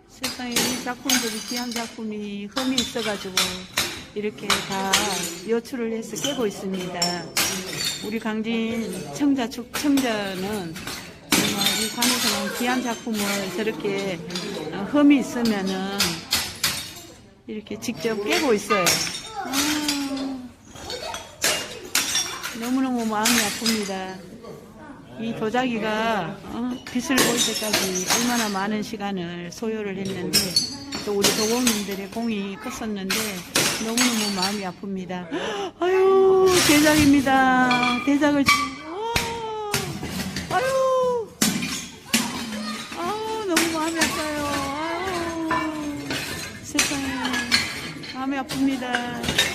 세상에 이 작품들이 귀한 작품이 흠이 있어가지고 이렇게 다 요출을 해서 깨고 있습니다. 우리 강진 청자는 정말 이 관에서는 귀한 작품을 저렇게 흠이 있으면은 이렇게 직접 깨고 있어요. 너무너무 마음이 아픕니다. 이 도자기가 빛을 볼 때까지 얼마나 많은 시간을 소요를 했는데 또 우리 도공님들의 공이 컸었는데 너무너무 마음이 아픕니다. 아유, 대작입니다. 대작을 아유, 너무 마음이 아파요. 아유, 세상에 마음이 아픕니다.